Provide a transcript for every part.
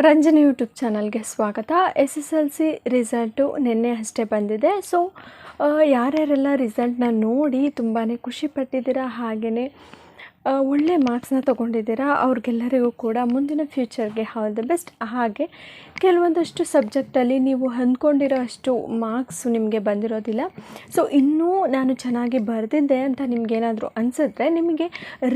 Ranjani YouTube ಚಾನಲ್ಗೆ ಸ್ವಾಗತ. SSLC result ನಿನ್ನೆ ಅಷ್ಟೇ ಬಂದಿದೆ. ಸೊ ಯಾರ್ಯಾರೆಲ್ಲ ರಿಸಲ್ಟ್ನ ನೋಡಿ ತುಂಬಾ ಖುಷಿಪಟ್ಟಿದ್ದೀರಾ, ಹಾಗೆಯೇ ಒಳ್ಳೆ ಮಾರ್ಕ್ಸ್ನ ತೊಗೊಂಡಿದ್ದೀರಾ, ಅವ್ರಿಗೆಲ್ಲರಿಗೂ ಕೂಡ ಮುಂದಿನ ಫ್ಯೂಚರ್ಗೆ ಆಲ್ ದ ಬೆಸ್ಟ್. ಹಾಗೆ ಕೆಲವೊಂದಷ್ಟು ಸಬ್ಜೆಕ್ಟಲ್ಲಿ ನೀವು ಅಂದ್ಕೊಂಡಿರೋ ಅಷ್ಟು ಮಾರ್ಕ್ಸು ನಿಮಗೆ ಬಂದಿರೋದಿಲ್ಲ. ಸೊ ಇನ್ನೂ ನಾನು ಚೆನ್ನಾಗಿ ಬರೆದಿದ್ದೆ ಅಂತ ನಿಮಗೇನಾದರೂ ಅನಿಸಿದ್ರೆ ನಿಮಗೆ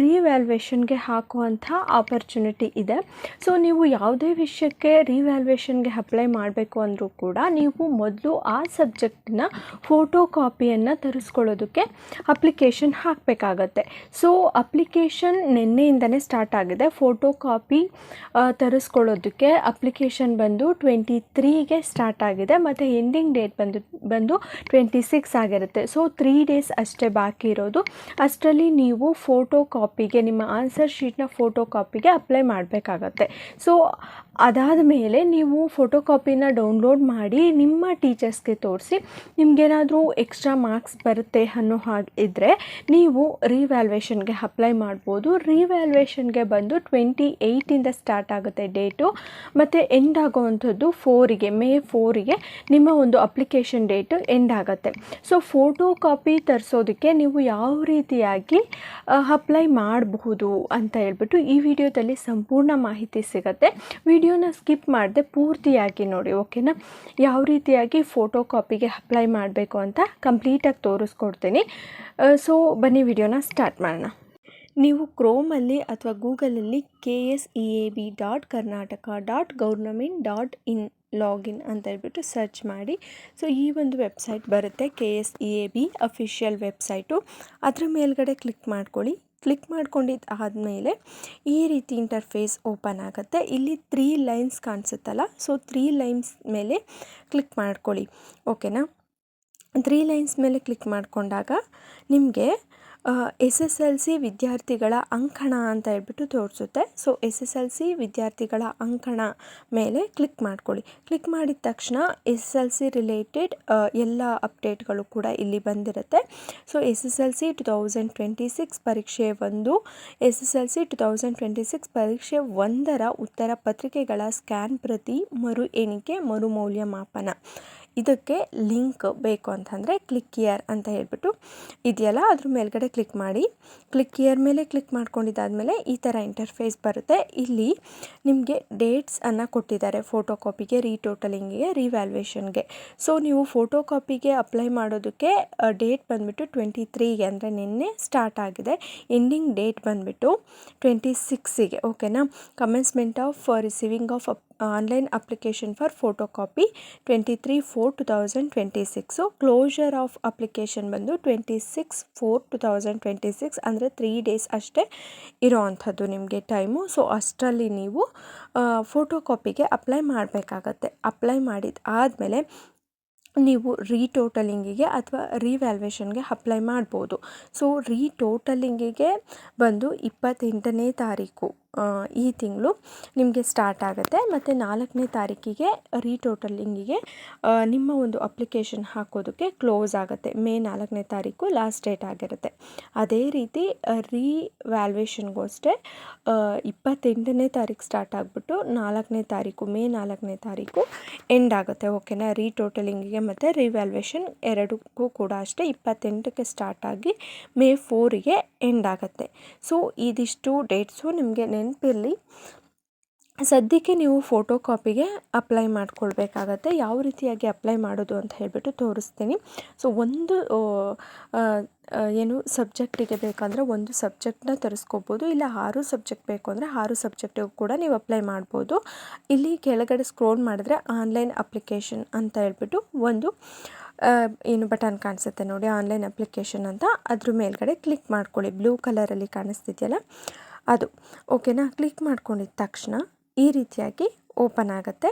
ರಿವ್ಯಾಲ್ಯೂಯೇಷನ್ಗೆ ಹಾಕುವಂಥ ಆಪರ್ಚುನಿಟಿ ಇದೆ. ಸೊ ನೀವು ಯಾವುದೇ ವಿಷಯಕ್ಕೆ ರಿವ್ಯಾಲ್ಯೂಯೇಷನ್ಗೆ ಅಪ್ಲೈ ಮಾಡಬೇಕು ಅಂದರೂ ಕೂಡ ನೀವು ಮೊದಲು ಆ ಸಬ್ಜೆಕ್ಟ್ನ ಫೋಟೋ ಕಾಪಿಯನ್ನು ತರಿಸ್ಕೊಳ್ಳೋದಕ್ಕೆ ಅಪ್ಲಿಕೇಶನ್ ಹಾಕಬೇಕಾಗತ್ತೆ. ಸೊ ಅಪ್ಲಿಕೇಶನ್ ನಿನ್ನೆಯಿಂದನೇ ಸ್ಟಾರ್ಟ್ ಆಗಿದೆ. ಫೋಟೋ ಕಾಪಿ ತರಿಸ್ಕೊಳ್ಳೋದಕ್ಕೆ ಅಪ್ಲಿಕೇಶನ್ ಬಂದು 23ಗೆ ಸ್ಟಾರ್ಟ್ ಆಗಿದೆ ಮತ್ತು ಎಂಡಿಂಗ್ ಡೇಟ್ ಬಂದು 26 ಆಗಿರುತ್ತೆ. ಸೊ 3 ಡೇಸ್ ಅಷ್ಟೇ ಬಾಕಿ ಇರೋದು. ಅಷ್ಟರಲ್ಲಿ ನೀವು ಫೋಟೋ ಕಾಪಿಗೆ ನಿಮ್ಮ ಆನ್ಸರ್ ಶೀಟ್ನ ಫೋಟೋ ಕಾಪಿಗೆ ಅಪ್ಲೈ ಮಾಡಬೇಕಾಗತ್ತೆ. ಸೊ ಅದಾದ ಮೇಲೆ ನೀವು ಫೋಟೋ ಕಾಪಿನ ಡೌನ್ಲೋಡ್ ಮಾಡಿ ನಿಮ್ಮ ಟೀಚರ್ಸ್ಗೆ ತೋರಿಸಿ ನಿಮಗೇನಾದರೂ ಎಕ್ಸ್ಟ್ರಾ ಮಾರ್ಕ್ಸ್ ಬರುತ್ತೆ ಅನ್ನೋ ಹಾಗೆ ಇದ್ದರೆ ನೀವು ರಿವ್ಯಾಲ್ಯೂಯೇಷನ್ಗೆ ಅಪ್ಲೈ ಮಾಡ್ಬೋದು. ರಿವ್ಯಾಲ್ಯೂಯೇಷನ್ಗೆ ಬಂದು 28ಇಂದ ಸ್ಟಾರ್ಟ್ ಆಗುತ್ತೆ ಡೇಟು ಮತ್ತು ಎಂಡ್ ಆಗೋವಂಥದ್ದು 4ಗೆ ಮೇ 4ಗೆ ನಿಮ್ಮ ಒಂದು ಅಪ್ಲಿಕೇಶನ್ ಡೇಟು ಎಂಡ್ ಆಗುತ್ತೆ. ಸೊ ಫೋಟೋ ಕಾಪಿ ತರಿಸೋದಕ್ಕೆ ನೀವು ಯಾವ ರೀತಿಯಾಗಿ ಅಪ್ಲೈ ಮಾಡಬಹುದು ಅಂತ ಹೇಳ್ಬಿಟ್ಟು ಈ ವಿಡಿಯೋದಲ್ಲಿ ಸಂಪೂರ್ಣ ಮಾಹಿತಿ ಸಿಗುತ್ತೆ. ವಿಡಿಯೋನ ಸ್ಕಿಪ್ ಮಾಡದೆ ಪೂರ್ತಿಯಾಗಿ ನೋಡಿ, ಓಕೆನಾ? ಯಾವ ರೀತಿಯಾಗಿ ಫೋಟೋ ಕಾಪಿಗೆ ಅಪ್ಲೈ ಮಾಡಬೇಕು ಅಂತ ಕಂಪ್ಲೀಟಾಗಿ ತೋರಿಸ್ಕೊಡ್ತೀನಿ. ಸೊ ಬನ್ನಿ ವಿಡಿಯೋನ ಸ್ಟಾರ್ಟ್ ಮಾಡೋಣ. ನೀವು ಕ್ರೋಮಲ್ಲಿ ಅಥವಾ ಗೂಗಲಲ್ಲಿ KSEAB.Karnataka.government.in ಲಾಗಿನ್ ಅಂತ ಹೇಳ್ಬಿಟ್ಟು ಸರ್ಚ್ ಮಾಡಿ. ಸೊ ಈ ಒಂದು ವೆಬ್ಸೈಟ್ ಬರುತ್ತೆ, KSEAB ಅಫಿಷಿಯಲ್ ವೆಬ್ಸೈಟು. ಅದರ ಮೇಲ್ಗಡೆ ಕ್ಲಿಕ್ ಮಾಡ್ಕೊಳ್ಳಿ. ಕ್ಲಿಕ್ ಮಾಡ್ಕೊಂಡಿದ್ದಾದಮೇಲೆ ಈ ರೀತಿ ಇಂಟರ್ಫೇಸ್ ಓಪನ್ ಆಗುತ್ತೆ. ಇಲ್ಲಿ 3 ಲೈನ್ಸ್ ಕಾಣಿಸುತ್ತಲ್ಲ, ಸೊ 3 ಲೈನ್ಸ್ ಮೇಲೆ ಕ್ಲಿಕ್ ಮಾಡ್ಕೊಳ್ಳಿ, ಓಕೆನಾ? 3 ಲೈನ್ಸ್ ಮೇಲೆ ಕ್ಲಿಕ್ ಮಾಡಿಕೊಂಡಾಗ ನಿಮಗೆ SSLC ವಿದ್ಯಾರ್ಥಿಗಳ ಅಂಕಣ ಅಂತ ಹೇಳ್ಬಿಟ್ಟು ತೋರಿಸುತ್ತೆ. ಸೊ SSLC ವಿದ್ಯಾರ್ಥಿಗಳ ಅಂಕಣ ಮೇಲೆ ಕ್ಲಿಕ್ ಮಾಡ್ಕೊಳ್ಳಿ. ಕ್ಲಿಕ್ ಮಾಡಿದ ತಕ್ಷಣ SSLC ರಿಲೇಟೆಡ್ ಎಲ್ಲ ಅಪ್ಡೇಟ್ಗಳು ಕೂಡ ಇಲ್ಲಿ ಬಂದಿರುತ್ತೆ. ಸೊ SSLC 2026 ಪರೀಕ್ಷೆ 1, SSLC 2026 ಪರೀಕ್ಷೆ 1ರ ಉತ್ತರ ಪತ್ರಿಕೆಗಳ ಸ್ಕ್ಯಾನ್ ಪ್ರತಿ, ಮರು ಎಣಿಕೆ, ಮರು ಮೌಲ್ಯಮಾಪನ, ಇದಕ್ಕೆ ಲಿಂಕ್ ಬೇಕು ಅಂತಂದರೆ ಕ್ಲಿಕ್ ಹಿಯರ್ ಅಂತ ಹೇಳ್ಬಿಟ್ಟು ಇದೆಯಲ್ಲ, ಅದ್ರ ಮೇಲ್ಗಡೆ ಕ್ಲಿಕ್ ಮಾಡಿ. ಕ್ಲಿಕ್ ಹಿಯರ್ ಮೇಲೆ ಕ್ಲಿಕ್ ಮಾಡ್ಕೊಂಡಿದ್ದಾದಮೇಲೆ ಈ ಥರ ಇಂಟರ್ಫೇಸ್ ಬರುತ್ತೆ. ಇಲ್ಲಿ ನಿಮಗೆ ಡೇಟ್ಸನ್ನು ಕೊಟ್ಟಿದ್ದಾರೆ ಫೋಟೋ ಕಾಪಿಗೆ, ರೀಟೋಟಲಿಂಗಿಗೆ, ರಿವ್ಯಾಲ್ಯೂಯೇಷನ್ಗೆ. ಸೊ ನೀವು ಫೋಟೋ ಕಾಪಿಗೆ ಅಪ್ಲೈ ಮಾಡೋದಕ್ಕೆ ಡೇಟ್ ಬಂದುಬಿಟ್ಟು 23ಗೆ ಅಂದರೆ ನಿನ್ನೆ ಸ್ಟಾರ್ಟ್ ಆಗಿದೆ. ಎಂಡಿಂಗ್ ಡೇಟ್ ಬಂದುಬಿಟ್ಟು 26ಗೆ, ಓಕೆನಾ? Commencement of receiving of online application for photo copy 23/4/2026. Closure of application ಬಂದು 26/4/2026, ಅಂದರೆ 3 ಡೇಸ್ ಅಷ್ಟೇ ಇರೋವಂಥದ್ದು ನಿಮಗೆ ಟೈಮು. ಸೊ ಅಷ್ಟರಲ್ಲಿ ನೀವು ಫೋಟೋ ಕಾಪಿಗೆ ಅಪ್ಲೈ ಮಾಡಬೇಕಾಗತ್ತೆ. ಅಪ್ಲೈ ಮಾಡಿದ ಆದಮೇಲೆ ನೀವು ರೀಟೋಟಲಿಂಗಿಗೆ ಅಥವಾ ರಿವ್ಯಾಲ್ಯೂಯೇಷನ್ಗೆ ಅಪ್ಲೈ ಮಾಡ್ಬೋದು. ಸೊ ರೀಟೋಟಲಿಂಗಿಗೆ ಬಂದು 28ನೇ ತಾರೀಕು ಈ ತಿಂಗಳು ನಿಮಗೆ ಸ್ಟಾರ್ಟ್ ಆಗುತ್ತೆ ಮತ್ತು 4ನೇ ತಾರೀಕಿಗೆ ರೀಟೋಟಲಿಂಗಿಗೆ ನಿಮ್ಮ ಒಂದು ಅಪ್ಲಿಕೇಶನ್ ಹಾಕೋದಕ್ಕೆ ಕ್ಲೋಸ್ ಆಗುತ್ತೆ. ಮೇ 4ನೇ ತಾರೀಕು ಲಾಸ್ಟ್ ಡೇಟ್ ಆಗಿರುತ್ತೆ. ಅದೇ ರೀತಿ ರಿವ್ಯಾಲ್ಯೂಯೇಷನ್ಗೂ ಅಷ್ಟೇ 28ನೇ ತಾರೀಕು ಸ್ಟಾರ್ಟ್ ಆಗಿಬಿಟ್ಟು 4ನೇ ತಾರೀಕು ಮೇ 4ನೇ ತಾರೀಕು ಎಂಡ್ ಆಗುತ್ತೆ, ಓಕೆನಾ? ರೀಟೋಟಲಿಂಗಿಗೆ ಮತ್ತು ರಿವ್ಯಾಲ್ಯೂಯೇಷನ್ ಎರಡಕ್ಕೂ ಕೂಡ ಅಷ್ಟೇ 28ಕ್ಕೆ ಸ್ಟಾರ್ಟ್ ಆಗಿ ಮೇ 4ಗೆ ಎಂಡ್ ಆಗುತ್ತೆ. ಸೊ ಇದಿಷ್ಟು ಡೇಟ್ಸು ನಿಮಗೆ ನೆನಪಿರಲಿ. ಸದ್ಯಕ್ಕೆ ನೀವು ಫೋಟೋ ಕಾಪಿಗೆ ಅಪ್ಲೈ ಮಾಡ್ಕೊಳ್ಬೇಕಾಗತ್ತೆ. ಯಾವ ರೀತಿಯಾಗಿ ಅಪ್ಲೈ ಮಾಡೋದು ಅಂತ ಹೇಳ್ಬಿಟ್ಟು ತೋರಿಸ್ತೀನಿ. ಸೊ ಒಂದು ಸಬ್ಜೆಕ್ಟಿಗೆ ಬೇಕಂದರೆ ಒಂದು ಸಬ್ಜೆಕ್ಟ್ನ ತರಿಸ್ಕೋಬೋದು, ಇಲ್ಲ 6 ಸಬ್ಜೆಕ್ಟ್ ಬೇಕು ಅಂದರೆ 6 ಸಬ್ಜೆಕ್ಟಿಗೂ ಕೂಡ ನೀವು ಅಪ್ಲೈ ಮಾಡ್ಬೋದು. ಇಲ್ಲಿ ಕೆಳಗಡೆ ಸ್ಕ್ರೋಲ್ ಮಾಡಿದ್ರೆ ಆನ್ಲೈನ್ ಅಪ್ಲಿಕೇಶನ್ ಅಂತ ಹೇಳ್ಬಿಟ್ಟು ಒಂದು ಬಟನ್ ಕಾಣಿಸುತ್ತೆ ನೋಡಿ, ಆನ್ಲೈನ್ ಅಪ್ಲಿಕೇಶನ್ ಅಂತ. ಅದ್ರ ಮೇಲ್ಗಡೆ ಕ್ಲಿಕ್ ಮಾಡ್ಕೊಳ್ಳಿ. ಬ್ಲೂ ಕಲರಲ್ಲಿ ಕಾಣಿಸ್ತಿದೆಯಲ್ಲ ಅದು, ಓಕೆನಾ? ಕ್ಲಿಕ್ ಮಾಡ್ಕೊಂಡಿದ್ದ ತಕ್ಷಣ ಈ ರೀತಿಯಾಗಿ ಓಪನ್ ಆಗುತ್ತೆ.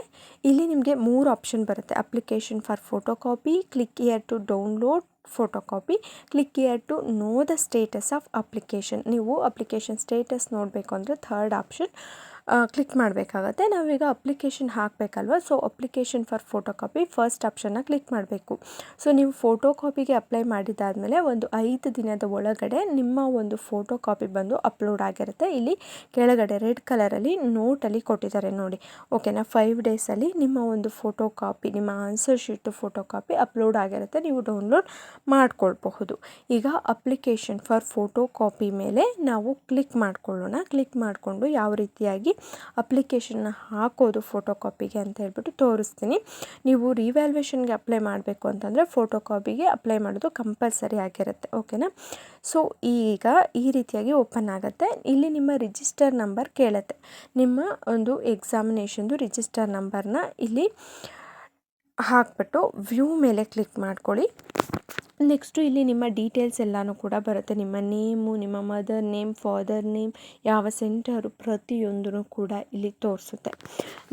ಇಲ್ಲಿ ನಿಮಗೆ 3 ಆಪ್ಷನ್ ಬರುತ್ತೆ. Application for photo copy, click here to download photo copy, click here to know the status of application. ನೀವು ಅಪ್ಲಿಕೇಶನ್ ಸ್ಟೇಟಸ್ ನೋಡಬೇಕು ಅಂದರೆ 3rd ಆಪ್ಷನ್ ಕ್ಲಿಕ್ ಮಾಡಬೇಕಾಗತ್ತೆ. ನಾವೀಗ ಅಪ್ಲಿಕೇಶನ್ ಹಾಕಬೇಕಲ್ವ, so application for photo copy first ಆಪ್ಷನ್ನ click ಮಾಡಬೇಕು. So ನೀವು photo ಕಾಪಿಗೆ ಅಪ್ಲೈ ಮಾಡಿದಾದಮೇಲೆ ಒಂದು 5 ದಿನದ ಒಳಗಡೆ ನಿಮ್ಮ ಒಂದು ಫೋಟೋ ಕಾಪಿ ಬಂದು ಅಪ್ಲೋಡ್ ಆಗಿರುತ್ತೆ. ಇಲ್ಲಿ ಕೆಳಗಡೆ ರೆಡ್ ಕಲರಲ್ಲಿ ನೋಟಲ್ಲಿ ಕೊಟ್ಟಿದ್ದಾರೆ ನೋಡಿ, ಓಕೆನಾ. 5 ಡೇಸಲ್ಲಿ ನಿಮ್ಮ ಒಂದು ಫೋಟೋ ಕಾಪಿ, ನಿಮ್ಮ answer sheet photo copy upload ಆಗಿರುತ್ತೆ, ನೀವು ಡೌನ್ಲೋಡ್ ಮಾಡ್ಕೊಳ್ಬಹುದು. ಈಗ ಅಪ್ಲಿಕೇಶನ್ ಫಾರ್ ಫೋಟೋ ಕಾಪಿ ಮೇಲೆ ನಾವು ಕ್ಲಿಕ್ ಮಾಡ್ಕೊಳ್ಳೋಣ. ಕ್ಲಿಕ್ ಮಾಡಿಕೊಂಡು ಯಾವ ರೀತಿಯಾಗಿ ಅಪ್ಲಿಕೇಶನ್ನ ಹಾಕೋದು ಫೋಟೋ ಕಾಪಿಗೆ ಅಂತ ಹೇಳ್ಬಿಟ್ಟು ತೋರಿಸ್ತೀನಿ. ನೀವು ರಿವ್ಯಾಲ್ಯೂಯೇಷನ್ಗೆ ಅಪ್ಲೈ ಮಾಡಬೇಕು ಅಂತಂದರೆ ಫೋಟೋ ಕಾಪಿಗೆ ಅಪ್ಲೈ ಮಾಡೋದು ಕಂಪಲ್ಸರಿ ಆಗಿರುತ್ತೆ, ಓಕೆನಾ. ಸೊ ಈಗ ಈ ರೀತಿಯಾಗಿ ಓಪನ್ ಆಗುತ್ತೆ. ಇಲ್ಲಿ ನಿಮ್ಮ ರಿಜಿಸ್ಟರ್ ನಂಬರ್ ಕೇಳುತ್ತೆ. ನಿಮ್ಮ ಒಂದು ಎಕ್ಸಾಮಿನೇಷನ್ದು ರಿಜಿಸ್ಟರ್ ನಂಬರ್ನ ಇಲ್ಲಿ ಹಾಕ್ಬಿಟ್ಟು ವ್ಯೂ ಮೇಲೆ ಕ್ಲಿಕ್ ಮಾಡ್ಕೊಳ್ಳಿ. ನೆಕ್ಸ್ಟು ಇಲ್ಲಿ ನಿಮ್ಮ ಡೀಟೇಲ್ಸ್ ಎಲ್ಲನೂ ಕೂಡ ಬರುತ್ತೆ. ನಿಮ್ಮ ನೇಮು, ನಿಮ್ಮ ಮದರ್ ನೇಮ್, ಫಾದರ್ ನೇಮ್, ಯಾವ ಸೆಂಟರು, ಪ್ರತಿಯೊಂದೂ ಕೂಡ ಇಲ್ಲಿ ತೋರಿಸುತ್ತೆ.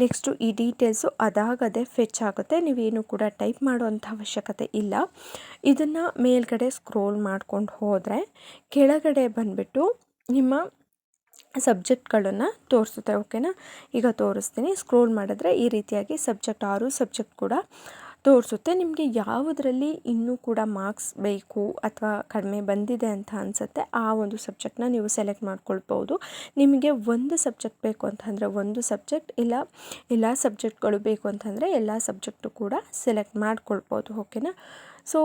ನೆಕ್ಸ್ಟು ಈ ಡೀಟೇಲ್ಸು ಅದಾಗದೇ ಫೆಚ್ ಆಗುತ್ತೆ. ನೀವೇನು ಕೂಡ ಟೈಪ್ ಮಾಡುವಂಥ ಅವಶ್ಯಕತೆ ಇಲ್ಲ. ಇದನ್ನು ಮೇಲ್ಗಡೆ ಸ್ಕ್ರೋಲ್ ಮಾಡ್ಕೊಂಡು ಹೋದರೆ ಕೆಳಗಡೆ ಬಂದುಬಿಟ್ಟು ನಿಮ್ಮ ಸಬ್ಜೆಕ್ಟ್ಗಳನ್ನು ತೋರಿಸುತ್ತೆ, ಓಕೆನಾ. ಈಗ ತೋರಿಸ್ತೀನಿ. ಸ್ಕ್ರೋಲ್ ಮಾಡಿದ್ರೆ ಈ ರೀತಿಯಾಗಿ ಸಬ್ಜೆಕ್ಟ್ 6 ಸಬ್ಜೆಕ್ಟ್ ಕೂಡ ತೋರಿಸುತ್ತೆ. ನಿಮಗೆ ಯಾವುದರಲ್ಲಿ ಇನ್ನೂ ಕೂಡ ಮಾರ್ಕ್ಸ್ ಬೇಕು ಅಥವಾ ಕಡಿಮೆ ಬಂದಿದೆ ಅಂತ ಅನಿಸುತ್ತೆ ಆ ಒಂದು ಸಬ್ಜೆಕ್ಟ್ನ ನೀವು ಸೆಲೆಕ್ಟ್ ಮಾಡ್ಕೊಳ್ಬೋದು. ನಿಮಗೆ ಒಂದು ಸಬ್ಜೆಕ್ಟ್ ಬೇಕು ಅಂತಂದರೆ ಒಂದು ಸಬ್ಜೆಕ್ಟ್, ಇಲ್ಲ ಎಲ್ಲ ಸಬ್ಜೆಕ್ಟ್ಗಳು ಬೇಕು ಅಂತಂದರೆ ಎಲ್ಲ ಸಬ್ಜೆಕ್ಟು ಕೂಡ ಸೆಲೆಕ್ಟ್ ಮಾಡ್ಕೊಳ್ಬೋದು, ಓಕೆನಾ. ಸೊ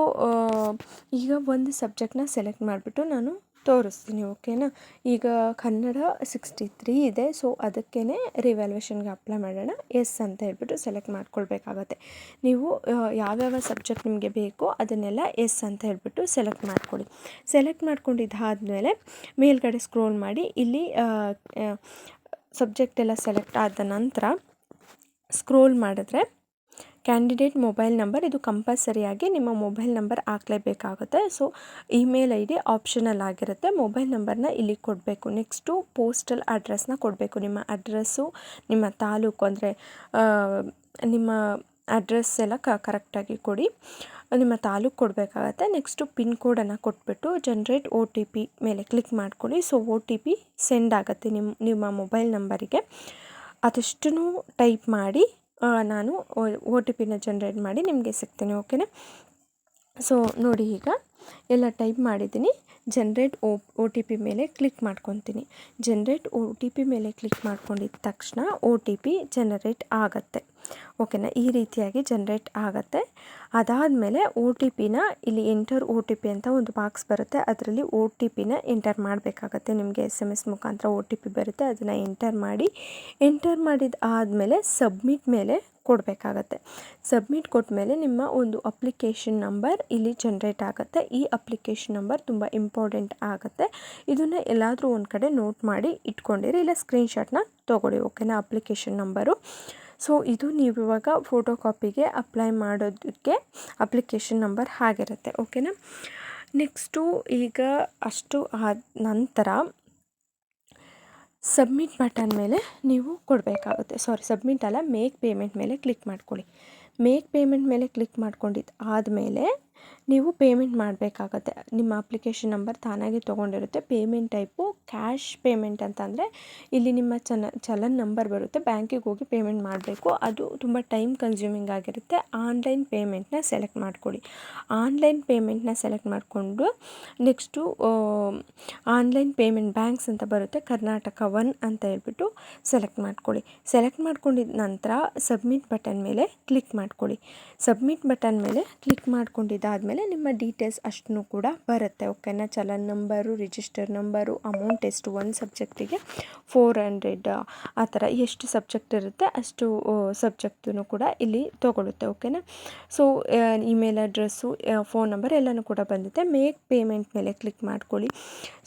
ಈಗ ಒಂದು ಸಬ್ಜೆಕ್ಟ್ನ ಸೆಲೆಕ್ಟ್ ಮಾಡಿಬಿಟ್ಟು ನಾನು ತೋರಿಸ್ತೀನಿ, ಓಕೆನಾ. ಈಗ ಕನ್ನಡ 63 ಇದೆ, ಸೊ ಅದಕ್ಕೇ ರಿವ್ಯಾಲ್ಯೂಯೇಷನ್ಗೆ ಅಪ್ಲೈ ಮಾಡೋಣ. ಎಸ್ ಅಂತ ಹೇಳ್ಬಿಟ್ಟು ಸೆಲೆಕ್ಟ್ ಮಾಡ್ಕೊಳ್ಬೇಕಾಗತ್ತೆ. ನೀವು ಯಾವ್ಯಾವ ಸಬ್ಜೆಕ್ಟ್ ನಿಮಗೆ ಬೇಕೋ ಅದನ್ನೆಲ್ಲ ಎಸ್ ಅಂತ ಹೇಳ್ಬಿಟ್ಟು ಸೆಲೆಕ್ಟ್ ಮಾಡ್ಕೊಳ್ಳಿ. ಸೆಲೆಕ್ಟ್ ಮಾಡ್ಕೊಂಡಿದ್ದಾದಮೇಲೆ ಮೇಲ್ಗಡೆ ಸ್ಕ್ರೋಲ್ ಮಾಡಿ ಇಲ್ಲಿ ಸಬ್ಜೆಕ್ಟ್ ಎಲ್ಲ ಸೆಲೆಕ್ಟ್ ಆದ ನಂತರ ಸ್ಕ್ರೋಲ್ ಮಾಡಿದ್ರೆ ಕ್ಯಾಂಡಿಡೇಟ್ ಮೊಬೈಲ್ ನಂಬರ್, ಇದು ಕಂಪಲ್ಸರಿಯಾಗಿ ನಿಮ್ಮ ಮೊಬೈಲ್ ನಂಬರ್ ಹಾಕಲೇಬೇಕಾಗುತ್ತೆ. So email I D optional ಆಗಿರುತ್ತೆ. ಮೊಬೈಲ್ ನಂಬರ್ನ ಇಲ್ಲಿ ಕೊಡಬೇಕು. ನೆಕ್ಸ್ಟು ಪೋಸ್ಟಲ್ ಅಡ್ರೆಸ್ನ ಕೊಡಬೇಕು. ನಿಮ್ಮ ಅಡ್ರೆಸ್ಸು, ನಿಮ್ಮ ತಾಲೂಕು ಅಂದರೆ ನಿಮ್ಮ ಅಡ್ರೆಸ್ ಎಲ್ಲ ಕರೆಕ್ಟಾಗಿ ಕೊಡಿ. ನಿಮ್ಮ ತಾಲೂಕು ಕೊಡಬೇಕಾಗತ್ತೆ. ನೆಕ್ಸ್ಟು ಪಿನ್ ಕೋಡನ್ನು ಕೊಟ್ಬಿಟ್ಟು ಜನರೇಟ್ OTP ಮೇಲೆ ಕ್ಲಿಕ್ ಮಾಡ್ಕೊಳ್ಳಿ. ಸೊ OTP ಸೆಂಡ್ ಆಗುತ್ತೆ ನಿಮ್ಮ ಮೊಬೈಲ್ ನಂಬರಿಗೆ. ಅದಷ್ಟನ್ನು ಟೈಪ್ ಮಾಡಿ ನಾನು OTPನ ಜನರೇಟ್ ಮಾಡಿ ನಿಮಗೆ ಸಿಗ್ತೀನಿ, ಓಕೆನಾ. ಸೊ ನೋಡಿ, ಈಗ ಎಲ್ಲ ಟೈಪ್ ಮಾಡಿದ್ದೀನಿ. ಜನರೇಟ್ OTP ಮೇಲೆ ಕ್ಲಿಕ್ ಮಾಡ್ಕೊತೀನಿ. ಜನರೇಟ್ OTP ಮೇಲೆ ಕ್ಲಿಕ್ ಮಾಡ್ಕೊಂಡಿದ್ದ ತಕ್ಷಣ OTP ಜನರೇಟ್ ಆಗುತ್ತೆ, ಓಕೆನಾ. ಈ ರೀತಿಯಾಗಿ ಜನರೇಟ್ ಆಗುತ್ತೆ. ಅದಾದಮೇಲೆ OTPನ ಇಲ್ಲಿ ಎಂಟರ್ OTP ಅಂತ ಒಂದು ಬಾಕ್ಸ್ ಬರುತ್ತೆ, ಅದರಲ್ಲಿ OTPನ ಎಂಟರ್ ಮಾಡಬೇಕಾಗತ್ತೆ. ನಿಮಗೆ SMS ಮುಖಾಂತರ OTP ಬರುತ್ತೆ, ಅದನ್ನು ಎಂಟರ್ ಮಾಡಿದ ಆದಮೇಲೆ ಸಬ್ಮಿಟ್ ಮೇಲೆ ಕೊಡಬೇಕಾಗತ್ತೆ. ಸಬ್ಮಿಟ್ ಕೊಟ್ಟ ಮೇಲೆ ನಿಮ್ಮ ಒಂದು ಅಪ್ಲಿಕೇಶನ್ ನಂಬರ್ ಇಲ್ಲಿ ಜನರೇಟ್ ಆಗುತ್ತೆ. ಈ ಅಪ್ಲಿಕೇಶನ್ ನಂಬರ್ ತುಂಬ ಇಂಪಾರ್ಟೆಂಟ್ ಆಗುತ್ತೆ. ಇದನ್ನು ಎಲ್ಲಾದರೂ ಒಂದು ಕಡೆ ನೋಟ್ ಮಾಡಿ ಇಟ್ಕೊಂಡಿರಿ, ಇಲ್ಲ ಸ್ಕ್ರೀನ್ಶಾಟ್ನ ತೊಗೊಳ್ಳಿ, ಓಕೆನಾ. Application number. ಸೊ ಇದು ನೀವು ಇವಾಗ ಫೋಟೋ ಕಾಪಿಗೆ ಅಪ್ಲೈ ಮಾಡೋದಕ್ಕೆ ಅಪ್ಲಿಕೇಶನ್ ನಂಬರ್ ಆಗಿರುತ್ತೆ, ಓಕೆನಾ. ನೆಕ್ಸ್ಟು ಈಗ ಅಷ್ಟು ಆದ ನಂತರ ಸಬ್ಮಿಟ್ ಬಟನ್ ಮೇಲೆ ನೀವು ಕೊಡಬೇಕಾಗುತ್ತೆ. ಸಬ್ಮಿಟ್ ಅಲ್ಲ, ಮೇಕ್ ಪೇಮೆಂಟ್ ಮೇಲೆ ಕ್ಲಿಕ್ ಮಾಡ್ಕೊಳ್ಳಿ. ಮೇಕ್ ಪೇಮೆಂಟ್ ಮೇಲೆ ಕ್ಲಿಕ್ ಮಾಡ್ಕೊಂಡಿದ್ದು ಆದಮೇಲೆ ನೀವು ಪೇಮೆಂಟ್ ಮಾಡಬೇಕಾಗತ್ತೆ. ನಿಮ್ಮ ಅಪ್ಲಿಕೇಶನ್ ನಂಬರ್ ತಾನಾಗಿ ತೊಗೊಂಡಿರುತ್ತೆ. ಪೇಮೆಂಟ್ ಟೈಪು ಕ್ಯಾಶ್ ಪೇಮೆಂಟ್ ಅಂತಂದರೆ ಇಲ್ಲಿ ನಿಮ್ಮ ಚಲನ್ ನಂಬರ್ ಬರುತ್ತೆ, ಬ್ಯಾಂಕಿಗೆ ಹೋಗಿ ಪೇಮೆಂಟ್ ಮಾಡಬೇಕು. ಅದು ತುಂಬ ಟೈಮ್ ಕನ್ಸ್ಯೂಮಿಂಗ್ ಆಗಿರುತ್ತೆ. ಆನ್ಲೈನ್ ಪೇಮೆಂಟ್ನ ಸೆಲೆಕ್ಟ್ ಮಾಡ್ಕೊಳ್ಳಿ. ಆನ್ಲೈನ್ ಪೇಮೆಂಟ್ನ ಸೆಲೆಕ್ಟ್ ಮಾಡಿಕೊಂಡು ನೆಕ್ಸ್ಟು ಆನ್ಲೈನ್ ಪೇಮೆಂಟ್ ಬ್ಯಾಂಕ್ಸ್ ಅಂತ ಬರುತ್ತೆ, ಕರ್ನಾಟಕ 1 ಅಂತ ಹೇಳ್ಬಿಟ್ಟು ಸೆಲೆಕ್ಟ್ ಮಾಡ್ಕೊಳ್ಳಿ. ಸೆಲೆಕ್ಟ್ ಮಾಡ್ಕೊಂಡಿದ್ದ ನಂತರ ಸಬ್ಮಿಟ್ ಬಟನ್ ಮೇಲೆ ಕ್ಲಿಕ್ ಮಾಡ್ಕೊಳ್ಳಿ. ಸಬ್ಮಿಟ್ ಬಟನ್ ಮೇಲೆ ಕ್ಲಿಕ್ ಮಾಡ್ಕೊಂಡಿದ್ದಾದಮೇಲೆ ನಿಮ್ಮ ಡೀಟೇಲ್ಸ್ ಅಷ್ಟೂ ಕೂಡ ಬರುತ್ತೆ, ಓಕೆನಾ. Challan number, register number, amount ಎಷ್ಟು, ಒಂದು ಸಬ್ಜೆಕ್ಟಿಗೆ 400 ಆ ಥರ ಎಷ್ಟು ಸಬ್ಜೆಕ್ಟ್ ಇರುತ್ತೆ ಅಷ್ಟು ಸಬ್ಜೆಕ್ಟನ್ನು ಕೂಡ ಇಲ್ಲಿ ತೊಗೊಳುತ್ತೆ, ಓಕೆನಾ. So email address, phone number ಎಲ್ಲನೂ ಕೂಡ ಬಂದಿದೆ. ಮೇಕ್ ಪೇಮೆಂಟ್ ಮೇಲೆ ಕ್ಲಿಕ್ ಮಾಡ್ಕೊಳ್ಳಿ.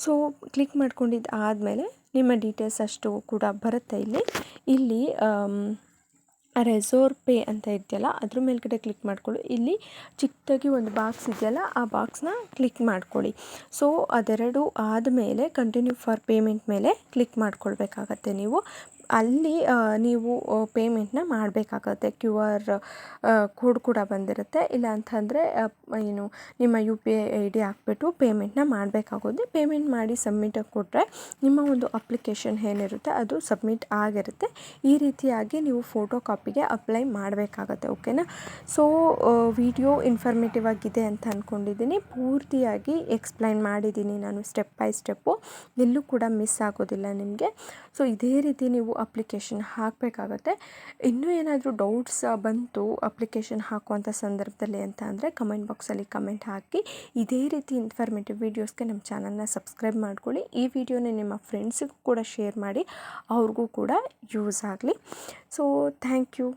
ಸೊ ಕ್ಲಿಕ್ ಮಾಡ್ಕೊಂಡಿದ್ದು ಆದಮೇಲೆ ನಿಮ್ಮ ಡೀಟೇಲ್ಸ್ ಅಷ್ಟು ಕೂಡ ಬರುತ್ತೆ. ಇಲ್ಲಿ ರೆಸೋರ್ ಪೇ ಅಂತ ಇದೆಯಲ್ಲ ಅದ್ರ ಮೇಲ್ಗಡೆ ಕ್ಲಿಕ್ ಮಾಡ್ಕೊಳ್ಳಿ. ಇಲ್ಲಿ ಚಿಕ್ಕದಾಗಿ ಒಂದು ಬಾಕ್ಸ್ ಇದೆಯಲ್ಲ ಆ ಬಾಕ್ಸ್ನ ಕ್ಲಿಕ್ ಮಾಡ್ಕೊಳ್ಳಿ. ಸೊ ಅದೆರಡು ಆದಮೇಲೆ ಕಂಟಿನ್ಯೂ ಫಾರ್ ಪೇಮೆಂಟ್ ಮೇಲೆ ಕ್ಲಿಕ್ ಮಾಡ್ಕೊಳ್ಬೇಕಾಗತ್ತೆ ನೀವು. ಅಲ್ಲಿ ನೀವು ಪೇಮೆಂಟ್ನ ಮಾಡಬೇಕಾಗತ್ತೆ. QR ಕೋಡ್ ಕೂಡ ಬಂದಿರುತ್ತೆ. ಇಲ್ಲ ಅಂತಂದರೆ ಏನು ನಿಮ್ಮ UPI ID ಹಾಕ್ಬಿಟ್ಟು ಪೇಮೆಂಟ್ನ ಮಾಡಬೇಕಾಗುತ್ತೆ. ಪೇಮೆಂಟ್ ಮಾಡಿ ಸಬ್ಮಿಟಾಗಿ ಕೊಟ್ಟರೆ ನಿಮ್ಮ ಒಂದು ಅಪ್ಲಿಕೇಶನ್ ಏನಿರುತ್ತೆ ಅದು ಸಬ್ಮಿಟ್ ಆಗಿರುತ್ತೆ. ಈ ರೀತಿಯಾಗಿ ನೀವು ಫೋಟೋ ಕಾಪಿಗೆ ಅಪ್ಲೈ ಮಾಡಬೇಕಾಗತ್ತೆ. ಓಕೆನಾ. ಸೊ ವಿಡಿಯೋ ಇನ್ಫಾರ್ಮೇಟಿವ್ ಆಗಿದೆ ಅಂತ ಅಂದ್ಕೊಂಡಿದ್ದೀನಿ. ಪೂರ್ತಿಯಾಗಿ ಎಕ್ಸ್ಪ್ಲೈನ್ ಮಾಡಿದ್ದೀನಿ ನಾನು ಸ್ಟೆಪ್ ಬೈ ಸ್ಟೆಪ್ಪು, ಎಲ್ಲೂ ಕೂಡ ಮಿಸ್ ಆಗೋದಿಲ್ಲ ನಿಮಗೆ. ಸೊ ಇದೇ ರೀತಿ ನೀವು ಅಪ್ಲಿಕೇಶನ್ ಹಾಕಬೇಕಾಗತ್ತೆ. ಇನ್ನೂ ಏನಾದರೂ ಡೌಟ್ಸ್ ಬಂತು ಅಪ್ಲಿಕೇಶನ್ ಹಾಕುವಂಥ ಸಂದರ್ಭದಲ್ಲಿ ಅಂತ ಅಂದರೆ ಕಮೆಂಟ್ ಬಾಕ್ಸಲ್ಲಿ ಕಮೆಂಟ್ ಹಾಕಿ. ಇದೇ ರೀತಿ ಇನ್ಫಾರ್ಮೇಟಿವ್ ವೀಡಿಯೋಸ್ಗೆ ನಮ್ಮ ಚಾನಲ್ನ ಸಬ್ಸ್ಕ್ರೈಬ್ ಮಾಡ್ಕೊಳ್ಳಿ. ಈ ವಿಡಿಯೋನ ನಿಮ್ಮ ಫ್ರೆಂಡ್ಸಿಗೂ ಕೂಡ ಶೇರ್ ಮಾಡಿ, ಅವ್ರಿಗೂ ಕೂಡ ಯೂಸ್ ಆಗಲಿ. So thank you.